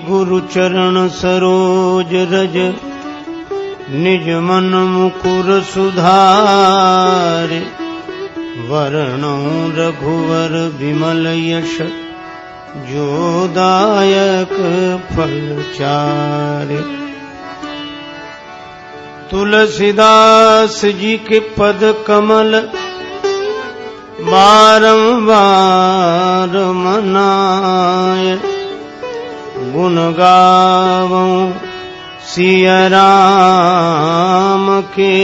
गुरु चरण सरोज रज निज मन मुकुर सुधारे वरणौ रघुवर विमल यश जोदायक फल चारे। तुलसीदास जी के पद कमल बारंबार मनाए गुण गावों सिया राम के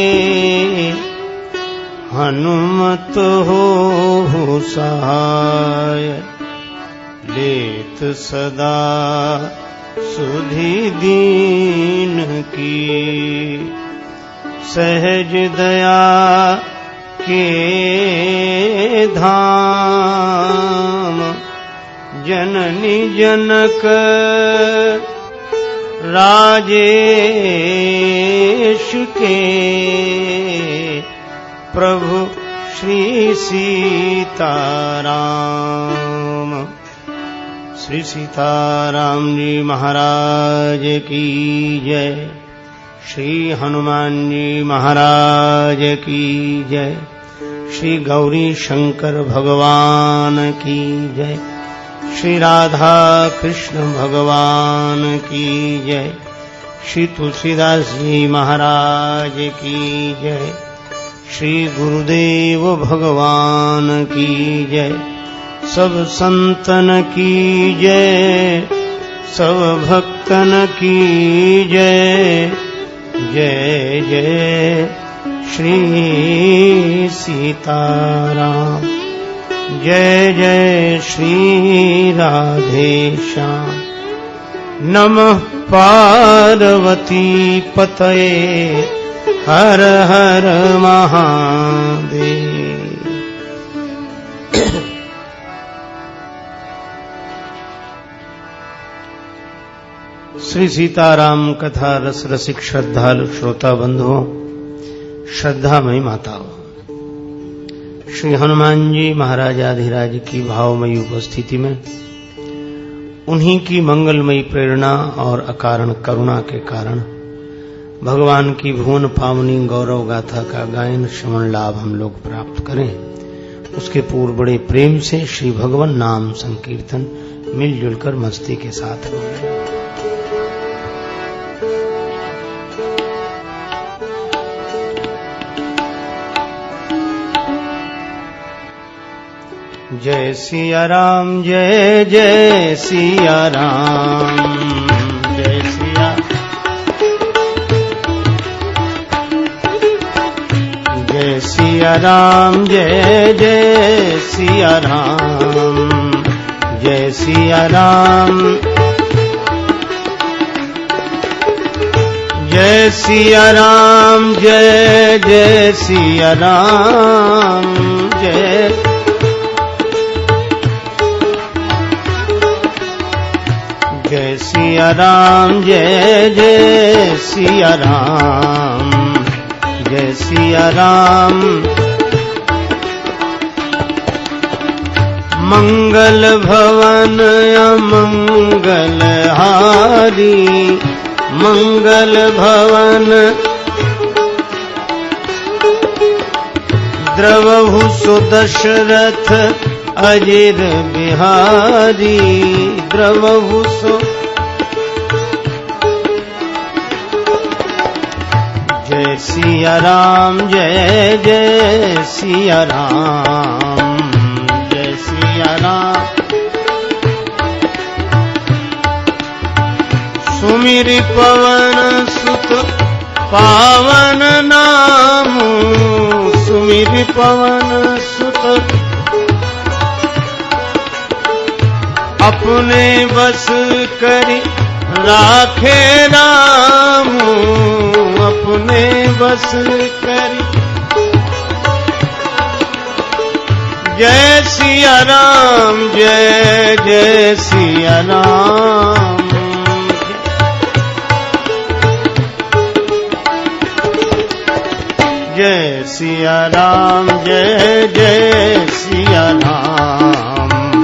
हनुमत हो सहाय। लेत सदा सुधि दीन की सहज दया के धाम जननी जनक राजेश के प्रभु श्री सीताराम। श्री सीताराम जी महाराज की जय। श्री हनुमान जी महाराज की जय। श्री गौरी शंकर भगवान की जय। श्री राधा कृष्ण भगवान की जय। श्री तुलसीदास जी महाराज की जय। श्री गुरुदेव भगवान की जय। सब संतन की जय, सब भक्तन की जय। जय जय श्री सीताराम। जय जय श्री राधेश्याम। नमः पार्वती पतये हर हर महादेव। श्री सीताराम कथा रस रसिक श्रद्धालु श्रोता बंधुओं, श्रद्धामयी माताओं, श्री हनुमान जी महाराजाधिराज की भावमयी उपस्थिति में उन्हीं की मंगलमयी प्रेरणा और अकारण करुणा के कारण भगवान की भुवन पावनी गौरव गाथा का गायन श्रवण लाभ हम लोग प्राप्त करें, उसके पूर्व बड़े प्रेम से श्री भगवान नाम संकीर्तन मिलजुल कर मस्ती के साथ बोलें। जय सिया राम जय जय सिया राम। जय सिया जय सिया राम जय जय सिया राम। जय सिया राम जय सिया राम जय जय सिया राम। जय जय सिया राम जय जय सिया राम। जय सिया राम। मंगल भवन अमंगल हारी मंगल भवन द्रवहु सुदशरथ अजिर बिहारी। द्रवहु सो जय सिया राम जय जय सिया राम। जय सिया राम। सुमिरि पवन सुत पावन नाम। सुमिरि पवन सुत अपने बस करी राखे राम। अपने बस करी जय सिया राम जय जय सिया राम। जय सिया राम जय जय सिया राम।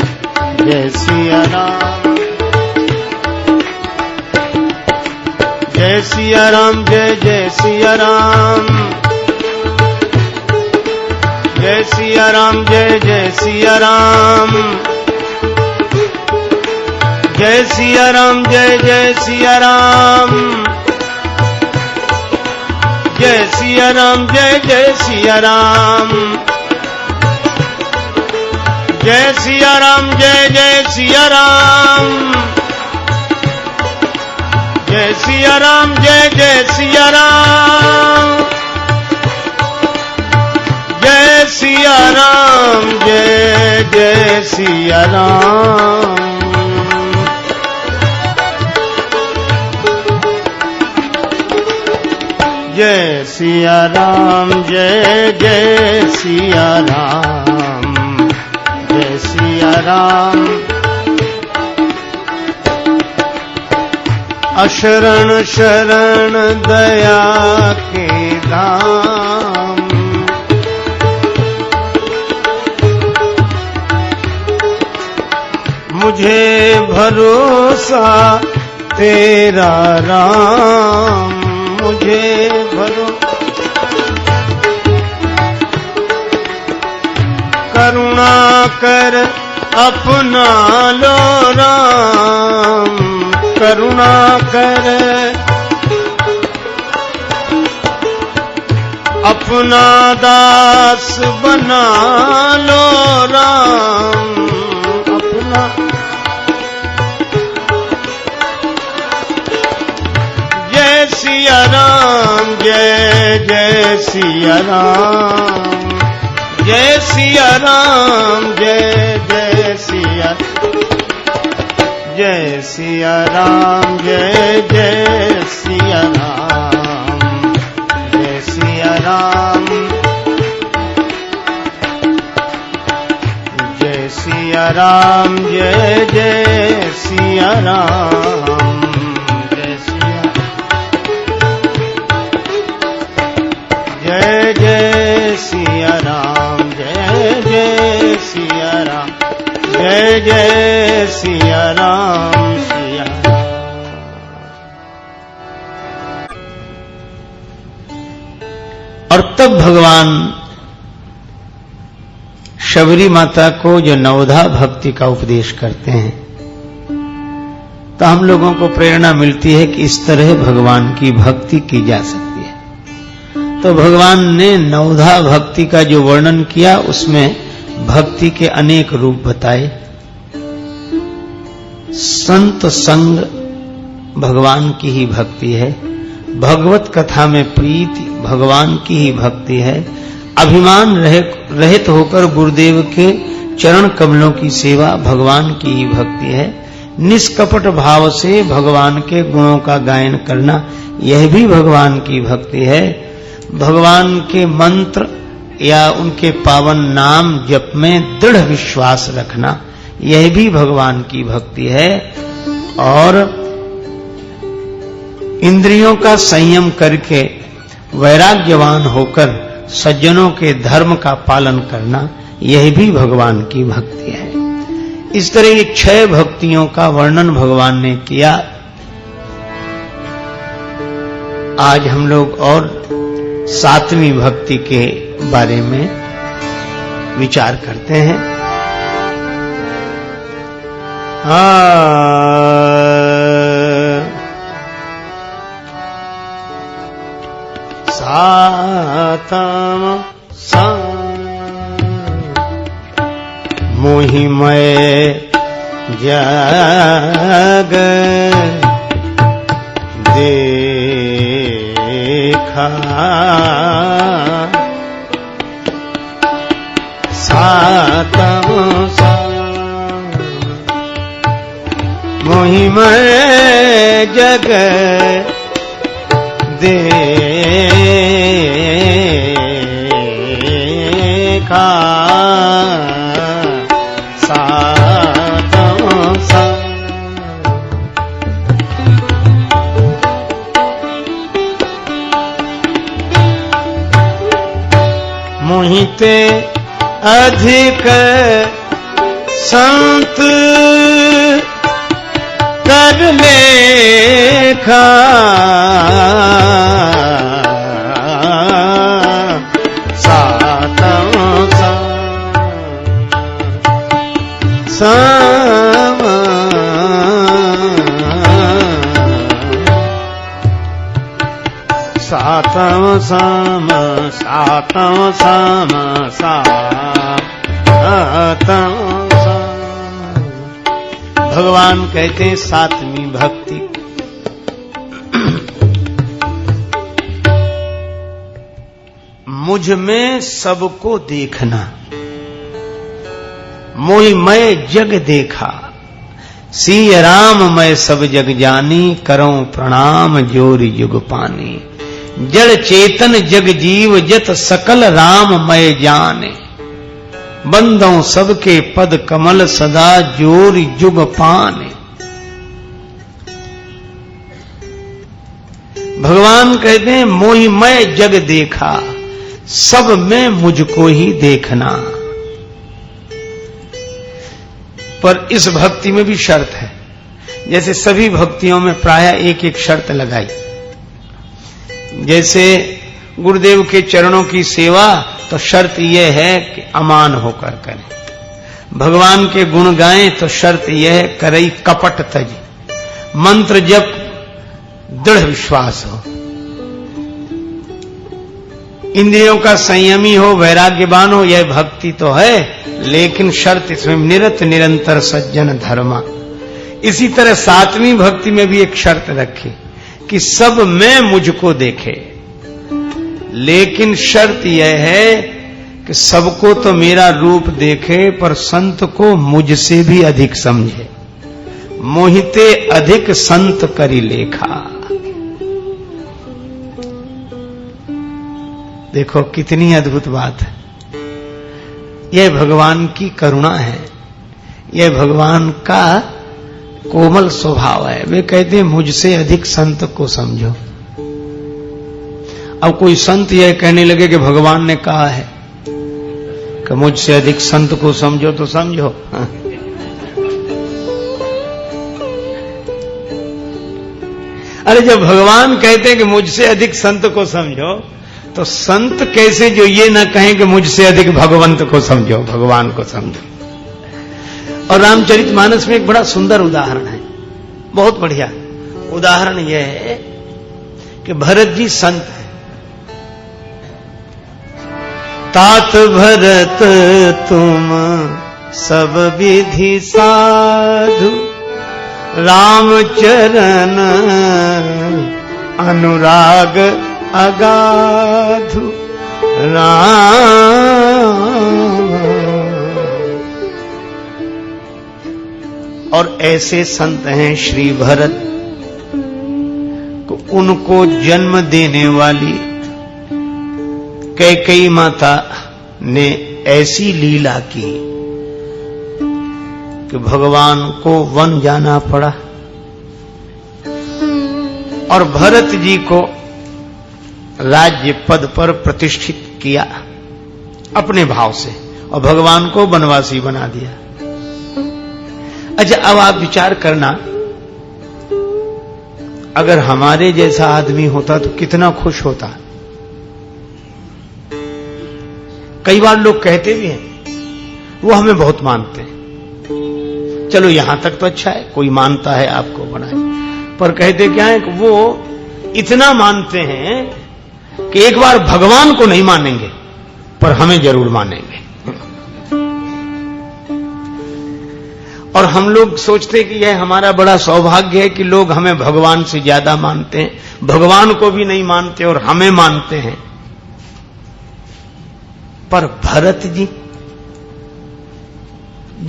जय सिया राम। जय सिया राम, जय जय सिया राम, जय सिया राम, जय जय सिया राम, जय सिया राम, जय जय सिया राम, जय सिया राम, जय जय सिया राम, जय सिया राम, जय जय सिया राम, जय सिया राम, जय जय सिया राम, जय सिया राम, जय जय सिया राम, जय सिया राम, जय जय सिया राम, जय सिया राम। अशरण शरण दया के धाम, मुझे भरोसा तेरा राम, मुझे करुणा कर अपना लो राम, करुणा कर अपना दास बना लो राम, अपना जय सिया राम, जय जय सिया राम, जय सिया राम, जय जय सिया, जय सिया राम, जय जय सिया राम, जय सिया राम, जय सिया राम, जय जय सिया राम, जय सिया, जय जय सिया राम, जय जय सिया राम, जय जय सिया राम, सिया राम। और तब भगवान शबरी माता को जो नवधा भक्ति का उपदेश करते हैं, तो हम लोगों को प्रेरणा मिलती है कि इस तरह भगवान की भक्ति की जा सकती है। तो भगवान ने नवधा भक्ति का जो वर्णन किया, उसमें भक्ति के अनेक रूप बताए। संत संग भगवान की ही भक्ति है, भगवत कथा में प्रीति भगवान की ही भक्ति है, अभिमान रहित होकर गुरुदेव के चरण कमलों की सेवा भगवान की ही भक्ति है, निष्कपट भाव से भगवान के गुणों का गायन करना यह भी भगवान की भक्ति है, भगवान के मंत्र या उनके पावन नाम जप में दृढ़ विश्वास रखना यह भी भगवान की भक्ति है, और इंद्रियों का संयम करके वैराग्यवान होकर सज्जनों के धर्म का पालन करना यह भी भगवान की भक्ति है। इस तरह ये 6 भक्तियों का वर्णन भगवान ने किया। आज हम लोग और 7वीं भक्ति के बारे में विचार करते हैं। सातम मोहिमय जग देखा, सातम मोहिमय जग देखा, मोहिते अधिक संत कर ले देखा सातवां भगवान कहते हैं सातवीं भक्ति मुझ में सबको देखना। मोहि मैं जग देखा सिय राम मैं सब जग जानी करऊं प्रणाम जोरि जुग पानी। जड़ चेतन जग जीव जत सकल राम मैं जाने बंदों सबके पद कमल सदा जोरि जुग पाने। भगवान कहते हैं मोहि मैं जग देखा, सब में मुझको ही देखना। पर इस भक्ति में भी शर्त है, जैसे सभी भक्तियों में प्रायः एक एक शर्त लगाई। जैसे गुरुदेव के चरणों की सेवा तो शर्त यह है कि अमान होकर करें, भगवान के गुण गाएं तो शर्त यह है करई कपट तज, मंत्र जप दृढ़ विश्वास हो, इंद्रियों का संयमी हो, वैराग्यवान हो, यह भक्ति तो है, लेकिन शर्त इसमें निरत निरंतर सज्जन धर्मा। इसी तरह सातवीं भक्ति में भी एक शर्त रखी कि सब में मुझको देखे, लेकिन शर्त यह है कि सबको तो मेरा रूप देखे पर संत को मुझसे भी अधिक समझे। मोहिते अधिक संत करी लेखा। देखो कितनी अद्भुत बात है, यह भगवान की करुणा है, यह भगवान का कोमल स्वभाव है। वे कहते हैं मुझसे अधिक संत को समझो। अब कोई संत यह कहने लगे कि भगवान ने कहा है कि मुझसे अधिक संत को समझो, तो समझो। अरे जब भगवान कहते हैं कि मुझसे अधिक संत को समझो, तो संत कैसे जो ये ना कहें कि मुझसे अधिक भगवंत को समझो, भगवान को समझो। और रामचरितमानस में एक बड़ा सुंदर उदाहरण है, बहुत बढ़िया उदाहरण यह है कि भरत जी संत हैं। तात भरत तुम सब विधि साधु, रामचरण अनुराग अगाधु। और ऐसे संत हैं श्री भरत को उनको जन्म देने वाली कैकेयी माता ने ऐसी लीला की कि भगवान को वन जाना पड़ा और भरत जी को राज्य पद पर प्रतिष्ठित किया अपने भाव से, और भगवान को वनवासी बना दिया। अच्छा, अब आप विचार करना, अगर हमारे जैसा आदमी होता तो कितना खुश होता। कई बार लोग कहते भी हैं वो हमें बहुत मानते हैं। चलो यहां तक तो अच्छा है, कोई मानता है आपको बनाए, पर कहते क्या है कि वो इतना मानते हैं कि एक बार भगवान को नहीं मानेंगे पर हमें जरूर मानेंगे। और हम लोग सोचते हैं कि यह हमारा बड़ा सौभाग्य है कि लोग हमें भगवान से ज्यादा मानते हैं, भगवान को भी नहीं मानते और हमें मानते हैं। पर भरत जी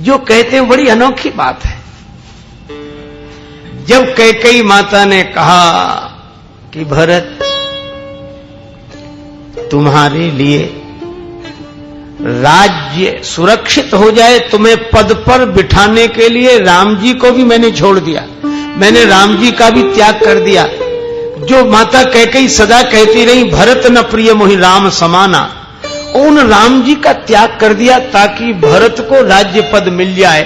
जो कहते हैं बड़ी अनोखी बात है। जब कैकेयी माता ने कहा कि भरत तुम्हारे लिए राज्य सुरक्षित हो जाए, तुम्हें पद पर बिठाने के लिए राम जी को भी मैंने छोड़ दिया, मैंने राम जी का भी त्याग कर दिया। जो माता कैकेयी सदा कहती रही भरत न प्रिय मोहि राम समाना, उन राम जी का त्याग कर दिया ताकि भरत को राज्य पद मिल जाए।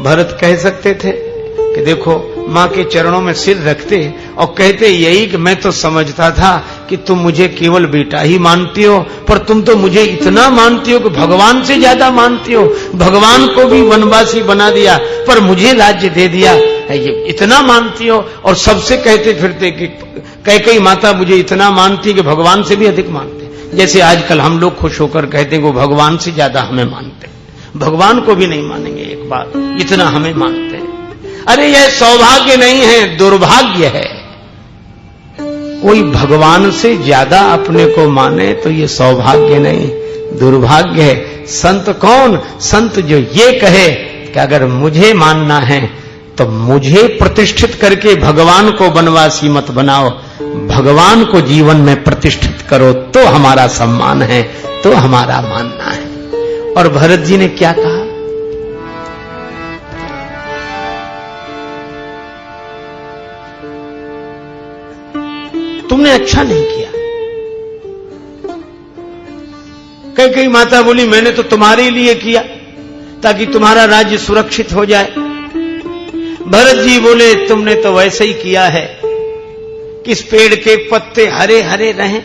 भरत कह सकते थे कि देखो मां के चरणों में सिर रखते और कहते यही कि मैं तो समझता था कि तुम मुझे केवल बेटा ही मानती हो, पर तुम तो मुझे इतना मानती हो कि भगवान से ज्यादा मानती हो। भगवान को भी वनवासी बना दिया पर मुझे राज्य दे दिया, ये इतना मानती हो। और सबसे कहते फिरते कि कैकेयी माता मुझे इतना मानती कि भगवान से भी अधिक मानते। जैसे आजकल हम लोग खुश होकर कहते हैं वो भगवान से ज्यादा हमें मानते, भगवान को भी नहीं मानेंगे एक बार, इतना हमें मानते हैं। अरे यह सौभाग्य नहीं है, दुर्भाग्य है। कोई भगवान से ज्यादा अपने को माने तो ये सौभाग्य नहीं, दुर्भाग्य है। संत कौन? संत जो ये कहे कि अगर मुझे मानना है तो मुझे प्रतिष्ठित करके भगवान को वनवासी मत बनाओ, भगवान को जीवन में प्रतिष्ठित करो तो हमारा सम्मान है, तो हमारा मानना है। और भरत जी ने क्या कहा? तुमने अच्छा नहीं किया। कैकेयी माता बोली मैंने तो तुम्हारे लिए किया ताकि तुम्हारा राज्य सुरक्षित हो जाए। भरत जी बोले तुमने तो वैसे ही किया है, किस पेड़ के पत्ते हरे हरे रहें,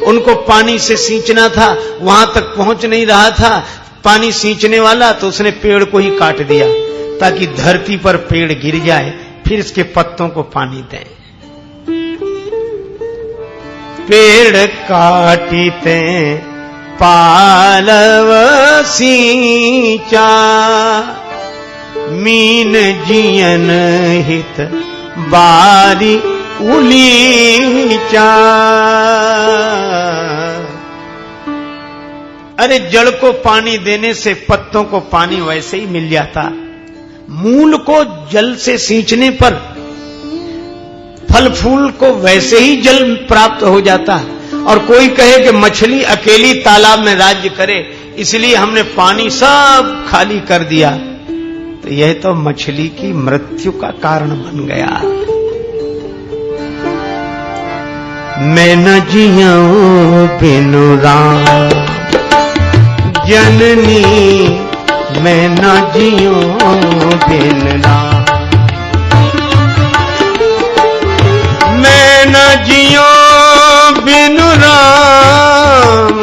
उनको पानी से सींचना था, वहां तक पहुंच नहीं रहा था पानी सींचने वाला, तो उसने पेड़ को ही काट दिया ताकि धरती पर पेड़ गिर जाए, फिर इसके पत्तों को पानी दें। पेड़ काटीते पालव सींचा, मीन जियन हित बारी उलीचा। अरे जड़ को पानी देने से पत्तों को पानी वैसे ही मिल जाता, मूल को जल से सींचने पर फल फूल को वैसे ही जल प्राप्त हो जाता। और कोई कहे कि मछली अकेली तालाब में राज्य करे इसलिए हमने पानी सब खाली कर दिया, तो यह तो मछली की मृत्यु का कारण बन गया। मैं न जियूं बिनु राम जननी, मैं न जियूं बिन राम। मैं न जियूं बिनु राम,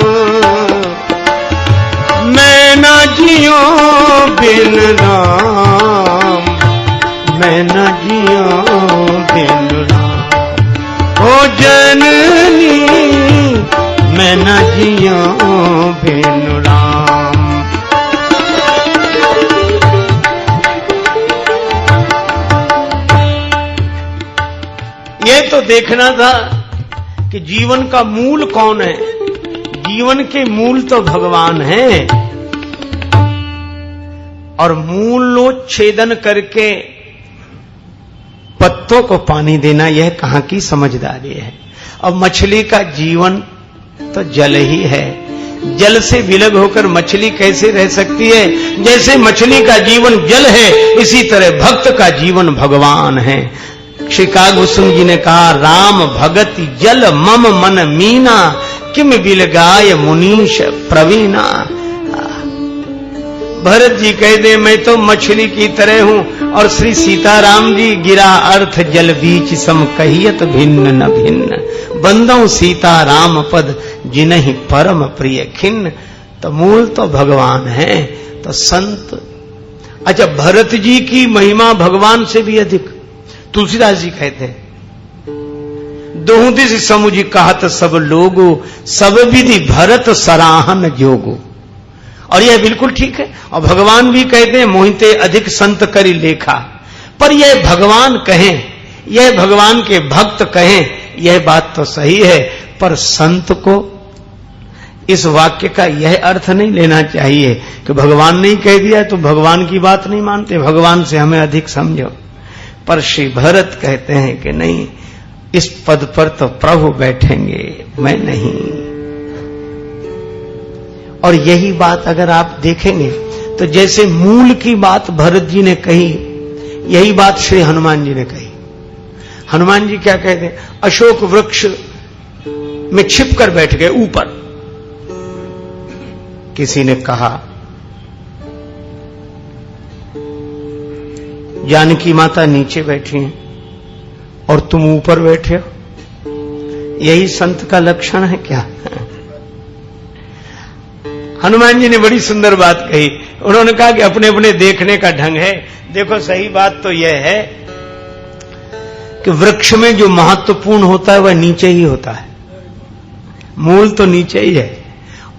मैं न जियूं बिन राम, मैं न जियूं बिन राम। ओ जननी मैं न जियूं बिन राम। ये तो देखना था कि जीवन का मूल कौन है। जीवन के मूल तो भगवान है, और मूलोच्छेदन करके पत्तों को पानी देना यह कहां की समझदारी है। अब मछली का जीवन तो जल ही है, जल से विलग होकर मछली कैसे रह सकती है? जैसे मछली का जीवन जल है, इसी तरह भक्त का जीवन भगवान है। श्री कागभूषण जी ने कहा राम भगति जल मम मन मीना, किम बिलगाय मुनीश प्रवीणा। भरत जी कह दे मैं तो मछली की तरह हूं, और श्री सीताराम जी गिरा अर्थ जल बीच सम कहियत भिन्न न भिन्न, बंदों सीताराम पद जिन्हि परम प्रिय खिन्न। तो मूल तो भगवान है, तो संत। अच्छा, भरत जी की महिमा भगवान से भी अधिक। तुलसीदास जी कहते हैं दोहु दिस समुझ कहत सब लोगो, सब विधि भरत सराहन जोगो। और यह बिल्कुल ठीक है। और भगवान भी कहते हैं मोहिते अधिक संत करी लेखा। पर यह भगवान कहें, यह भगवान के भक्त कहें, यह बात तो सही है, पर संत को इस वाक्य का यह अर्थ नहीं लेना चाहिए कि भगवान ने कह दिया तो भगवान की बात नहीं मानते, भगवान से हमें अधिक समझो। पर श्री भरत कहते हैं कि नहीं, इस पद पर तो प्रभु बैठेंगे, मैं नहीं। और यही बात अगर आप देखेंगे तो जैसे मूल की बात भरत जी ने कही, यही बात श्री हनुमान जी ने कही। हनुमान जी क्या कहते हैं? अशोक वृक्ष में छिप कर बैठ गए ऊपर। किसी ने कहा जानकी माता नीचे बैठी हैं और तुम ऊपर बैठे हो, यही संत का लक्षण है क्या? हनुमान जी ने बड़ी सुंदर बात कही। उन्होंने कहा कि अपने अपने देखने का ढंग है। देखो सही बात तो यह है कि वृक्ष में जो महत्वपूर्ण होता है वह नीचे ही होता है, मूल तो नीचे ही है,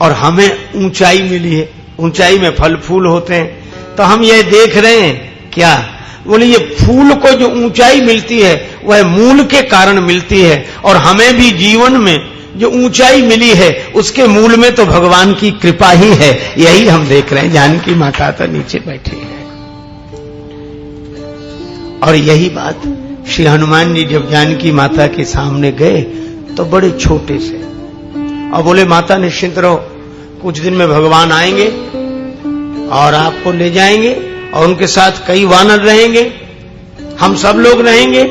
और हमें ऊंचाई मिली है, ऊंचाई में फल फूल होते हैं। तो हम ये देख रहे हैं क्या? बोले ये फूल को जो ऊंचाई मिलती है वह मूल के कारण मिलती है, और हमें भी जीवन में जो ऊंचाई मिली है उसके मूल में तो भगवान की कृपा ही है। यही हम देख रहे हैं। जानकी माता तो नीचे बैठी है, और यही बात श्री हनुमान जी जब जानकी माता के सामने गए तो बड़े छोटे से, और बोले माता निश्चिंत रहो, कुछ दिन में भगवान आएंगे और आपको ले जाएंगे, और उनके साथ कई वानर रहेंगे, हम सब लोग रहेंगे।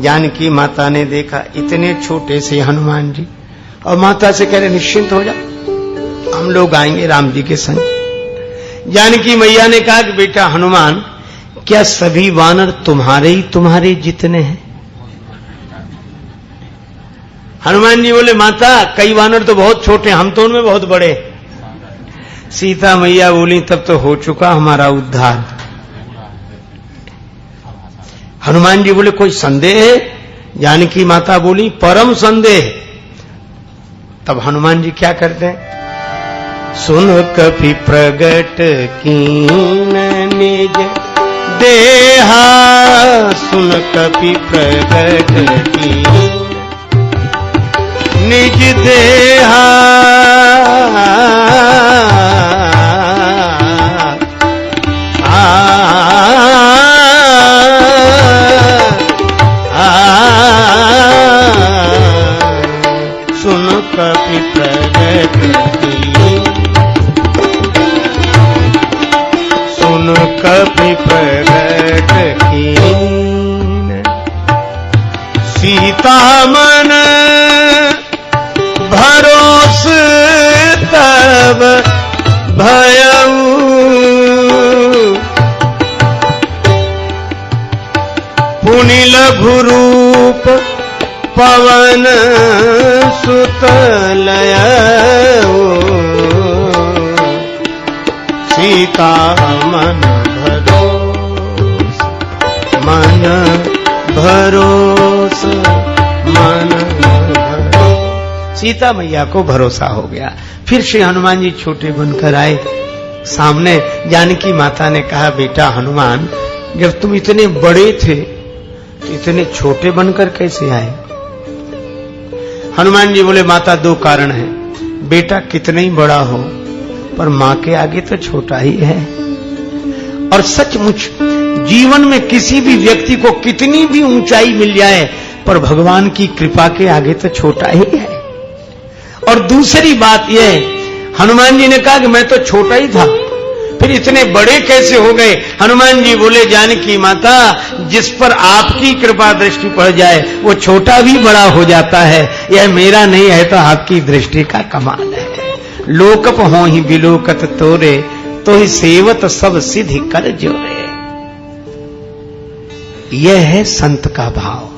जानकी माता ने देखा इतने छोटे से हनुमान जी, और माता से कह रहे निश्चिंत हो जा, हम लोग आएंगे राम जी के संग। जानकी मैया ने कहा कि बेटा हनुमान, क्या सभी वानर तुम्हारे जितने हैं? हनुमान जी बोले माता कई वानर तो बहुत छोटे, हम तो उनमें बहुत बड़े। सीता मैया बोली तब तो हो चुका हमारा उद्धार। हनुमान जी बोले कोई संदेह है? जानकी माता बोली परम संदेह। तब हनुमान जी क्या करते हैं? सुन कपि प्रगट कीन निज देहा, सुन कपि प्रगट कीन निज देहा, सुन कपि प्रगट कीन, सुन कपि प्रगट कीन, सीता मन भरोस तब भयऊ, पुनि लघु रूप पवन सुत लयऊ, सीता मन भरोस, मन भरोस, मन भरोस। सीता मैया को भरोसा हो गया। फिर श्री हनुमान जी छोटे बनकर आए सामने। जानकी माता ने कहा बेटा हनुमान, जब तुम इतने बड़े थे तो इतने छोटे बनकर कैसे आए? हनुमान जी बोले माता दो कारण है, बेटा कितना ही बड़ा हो पर मां के आगे तो छोटा ही है। और सचमुच जीवन में किसी भी व्यक्ति को कितनी भी ऊंचाई मिल जाए पर भगवान की कृपा के आगे तो छोटा ही है। और दूसरी बात यह, हनुमान जी ने कहा कि मैं तो छोटा ही था, फिर इतने बड़े कैसे हो गए? हनुमान जी बोले जानकी माता, जिस पर आपकी कृपा दृष्टि पड़ जाए वो छोटा भी बड़ा हो जाता है। यह मेरा नहीं है तो आपकी दृष्टि का कमाल है। लोकप हो ही बिलोकत तोरे, तो ही सेवत सब सिद्धि कर जोरे। यह है संत का भाव।